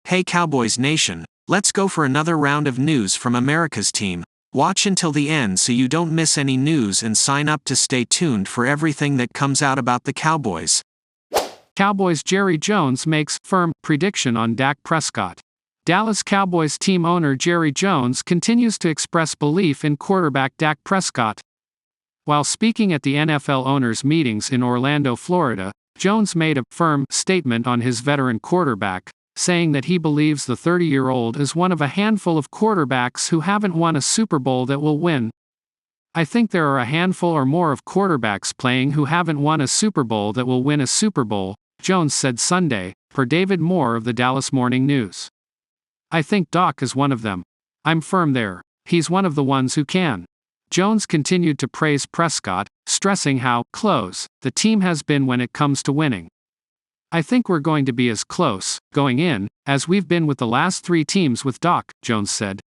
Hey Cowboys Nation, let's go for another round of news from America's team. Watch until the end so you don't miss any news and sign up to stay tuned for everything that comes out about the Cowboys. Cowboys Jerry Jones makes firm prediction on Dak Prescott. Dallas Cowboys team owner Jerry Jones continues to express belief in quarterback Dak Prescott. While speaking at the NFL owners' meetings in Orlando, Florida, Jones made a firm statement on his veteran quarterback, saying that he believes the 30-year-old is one of a handful of quarterbacks who haven't won a Super Bowl that will win. I think there are a handful or more of quarterbacks playing who haven't won a Super Bowl that will win a Super Bowl, Jones said Sunday, per David Moore of the Dallas Morning News. I think Dak is one of them. I'm firm there. He's one of the ones who can. Jones continued to praise Prescott, stressing how close the team has been when it comes to winning. I think we're going to be as close, going in, as we've been with the last 3 teams with Dak, Jones said.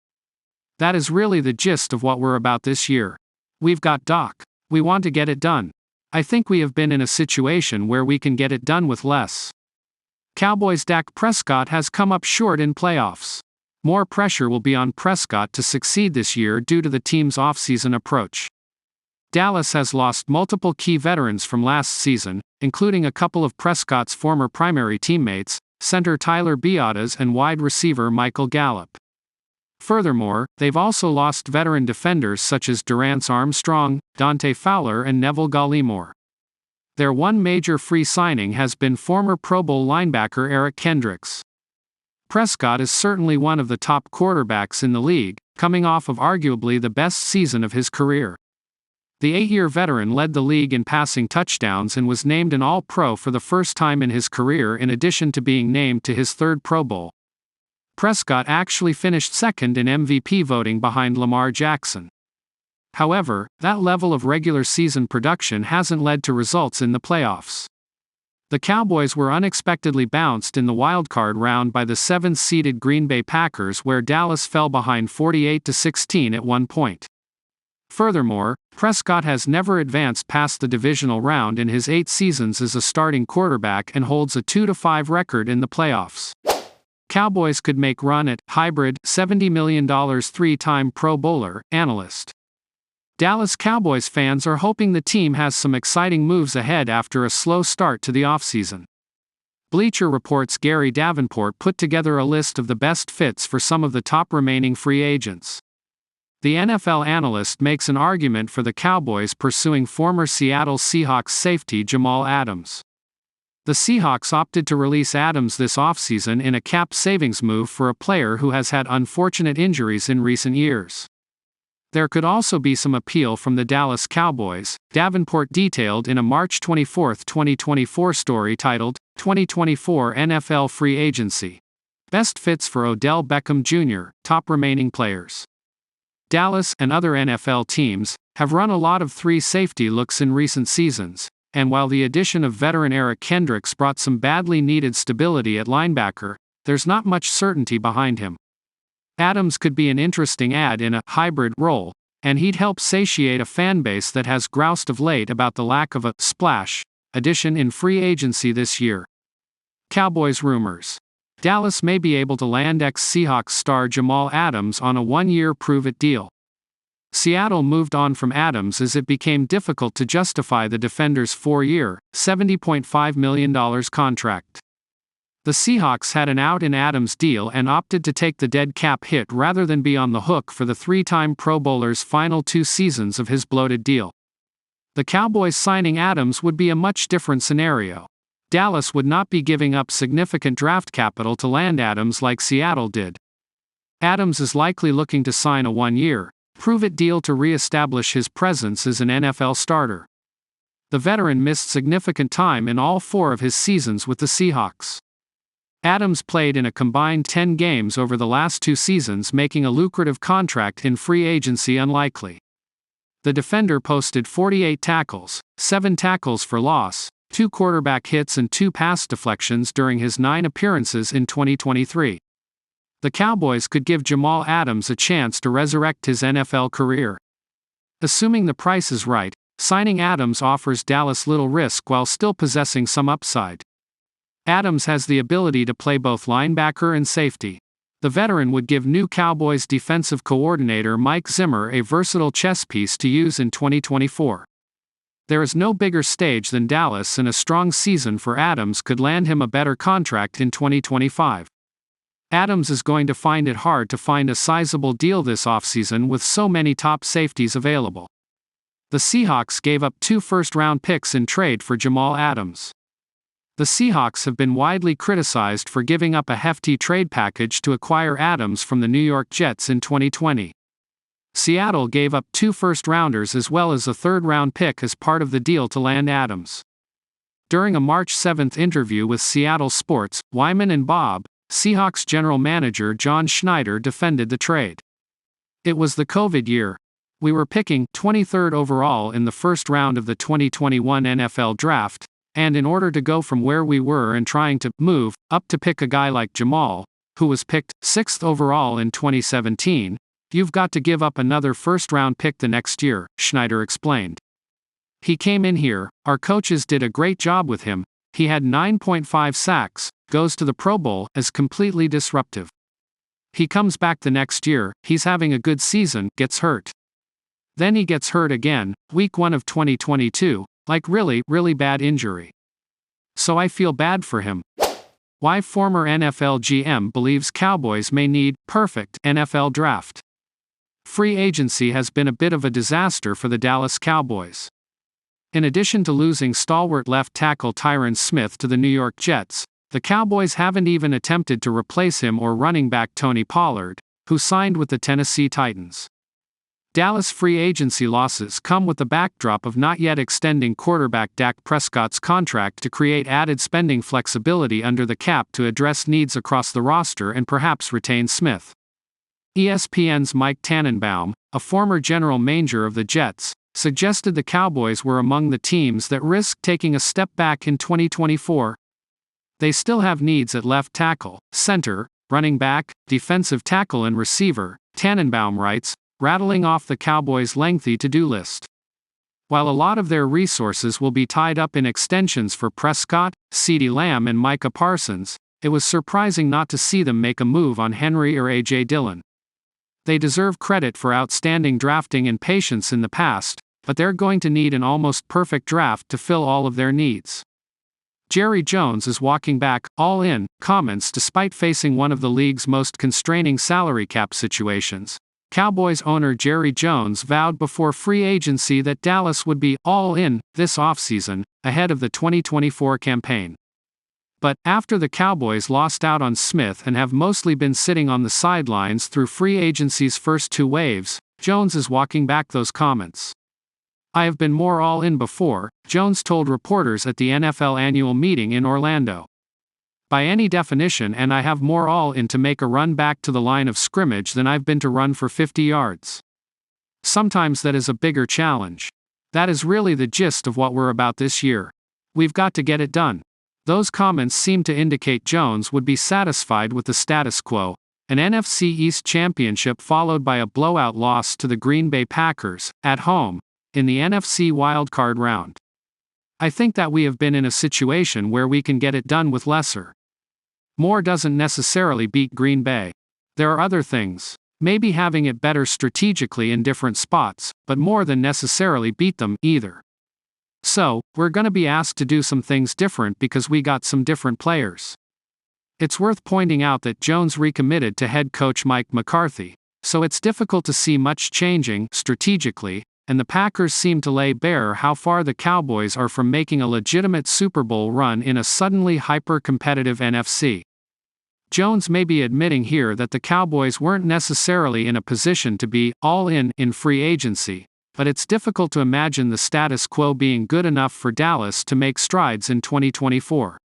That is really the gist of what we're about this year. We've got Dak. We want to get it done. I think we have been in a situation where we can get it done with less. Cowboys' Dak Prescott has come up short in playoffs. More pressure will be on Prescott to succeed this year due to the team's offseason approach. Dallas has lost multiple key veterans from last season, including a couple of Prescott's former primary teammates, center Tyler Biadasz and wide receiver Michael Gallup. Furthermore, they've also lost veteran defenders such as Durance Armstrong, Dante Fowler and Neville Gallimore. Their one major free signing has been former Pro Bowl linebacker Eric Kendricks. Prescott is certainly one of the top quarterbacks in the league, coming off of arguably the best season of his career. The 8-year veteran led the league in passing touchdowns and was named an All-Pro for the first time in his career in addition to being named to his 3rd Pro Bowl. Prescott actually finished second in MVP voting behind Lamar Jackson. However, that level of regular season production hasn't led to results in the playoffs. The Cowboys were unexpectedly bounced in the wildcard round by the 7th-seeded Green Bay Packers, where Dallas fell behind 48-16 at one point. Furthermore, Prescott has never advanced past the divisional round in his 8 seasons as a starting quarterback and holds a 2-5 record in the playoffs. Cowboys could make run at hybrid $70 million 3-time Pro Bowler, analyst. Dallas Cowboys fans are hoping the team has some exciting moves ahead after a slow start to the offseason. Bleacher Report's Gary Davenport put together a list of the best fits for some of the top remaining free agents. The NFL analyst makes an argument for the Cowboys pursuing former Seattle Seahawks safety Jamal Adams. The Seahawks opted to release Adams this offseason in a cap savings move for a player who has had unfortunate injuries in recent years. There could also be some appeal from the Dallas Cowboys, Davenport detailed in a March 24, 2024 story titled, 2024 NFL Free Agency. Best fits for Odell Beckham Jr., top remaining players. Dallas and other NFL teams have run a lot of 3 safety looks in recent seasons, and while the addition of veteran Eric Kendricks brought some badly needed stability at linebacker, there's not much certainty behind him. Adams could be an interesting add in a hybrid role, and he'd help satiate a fanbase that has groused of late about the lack of a splash addition in free agency this year. Cowboys rumors. Dallas may be able to land ex-Seahawks star Jamal Adams on a 1-year prove-it deal. Seattle moved on from Adams as it became difficult to justify the defender's 4-year, $70.5 million contract. The Seahawks had an out in Adams deal and opted to take the dead cap hit rather than be on the hook for the 3-time Pro Bowler's final 2 seasons of his bloated deal. The Cowboys signing Adams would be a much different scenario. Dallas would not be giving up significant draft capital to land Adams like Seattle did. Adams is likely looking to sign a 1-year, prove-it deal to re-establish his presence as an NFL starter. The veteran missed significant time in all 4 of his seasons with the Seahawks. Adams played in a combined 10 games over the last 2 seasons, making a lucrative contract in free agency unlikely. The defender posted 48 tackles, 7 tackles for loss, 2 quarterback hits and 2 pass deflections during his 9 appearances in 2023. The Cowboys could give Jamal Adams a chance to resurrect his NFL career. Assuming the price is right, signing Adams offers Dallas little risk while still possessing some upside. Adams has the ability to play both linebacker and safety. The veteran would give new Cowboys defensive coordinator Mike Zimmer a versatile chess piece to use in 2024. There is no bigger stage than Dallas, and a strong season for Adams could land him a better contract in 2025. Adams is going to find it hard to find a sizable deal this offseason with so many top safeties available. The Seahawks gave up 2 first-round picks in trade for Jamal Adams. The Seahawks have been widely criticized for giving up a hefty trade package to acquire Adams from the New York Jets in 2020. Seattle gave up 2 first-rounders as well as a third-round pick as part of the deal to land Adams. During a March 7 interview with Seattle Sports, Wyman and Bob, Seahawks general manager John Schneider defended the trade. "It was the COVID year. We were picking 23rd overall in the first round of the 2021 NFL Draft, and in order to go from where we were and trying to move up to pick a guy like Jamal, who was picked 6th overall in 2017, you've got to give up another first-round pick the next year," Schneider explained. "He came in here, our coaches did a great job with him, he had 9.5 sacks, goes to the Pro Bowl as completely disruptive. He comes back the next year, he's having a good season, gets hurt. Then he gets hurt again, week 1 of 2022, like really bad injury. So I feel bad for him." Why former NFL GM believes Cowboys may need perfect NFL draft. Free agency has been a bit of a disaster for the Dallas Cowboys. In addition to losing stalwart left tackle Tyron Smith to the New York Jets, the Cowboys haven't even attempted to replace him or running back Tony Pollard, who signed with the Tennessee Titans. Dallas free agency losses come with the backdrop of not yet extending quarterback Dak Prescott's contract to create added spending flexibility under the cap to address needs across the roster and perhaps retain Smith. ESPN's Mike Tannenbaum, a former general manager of the Jets, suggested the Cowboys were among the teams that risk taking a step back in 2024. They still have needs at left tackle, center, running back, defensive tackle and receiver, Tannenbaum writes, rattling off the Cowboys' lengthy to-do list. While a lot of their resources will be tied up in extensions for Prescott, CeeDee Lamb and Micah Parsons, it was surprising not to see them make a move on Henry or A.J. Dillon. They deserve credit for outstanding drafting and patience in the past, but they're going to need an almost perfect draft to fill all of their needs. Jerry Jones is walking back, all-in, comments despite facing one of the league's most constraining salary cap situations. Cowboys owner Jerry Jones vowed before free agency that Dallas would be all-in this offseason, ahead of the 2024 campaign. But, after the Cowboys lost out on Smith and have mostly been sitting on the sidelines through free agency's first 2 waves, Jones is walking back those comments. "I have been more all-in before," Jones told reporters at the NFL annual meeting in Orlando. "By any definition, and I have more all-in to make a run back to the line of scrimmage than I've been to run for 50 yards. Sometimes that is a bigger challenge. That is really the gist of what we're about this year. We've got to get it done." Those comments seem to indicate Jones would be satisfied with the status quo, an NFC East championship followed by a blowout loss to the Green Bay Packers, at home, in the NFC wildcard round. "I think that we have been in a situation where we can get it done with lesser. More doesn't necessarily beat Green Bay. There are other things, maybe having it better strategically in different spots, but more than necessarily beat them, either. So, we're gonna be asked to do some things different because we got some different players." It's worth pointing out that Jones recommitted to head coach Mike McCarthy, so it's difficult to see much changing, strategically, and the Packers seem to lay bare how far the Cowboys are from making a legitimate Super Bowl run in a suddenly hyper-competitive NFC. Jones may be admitting here that the Cowboys weren't necessarily in a position to be all-in in free agency, but it's difficult to imagine the status quo being good enough for Dallas to make strides in 2024.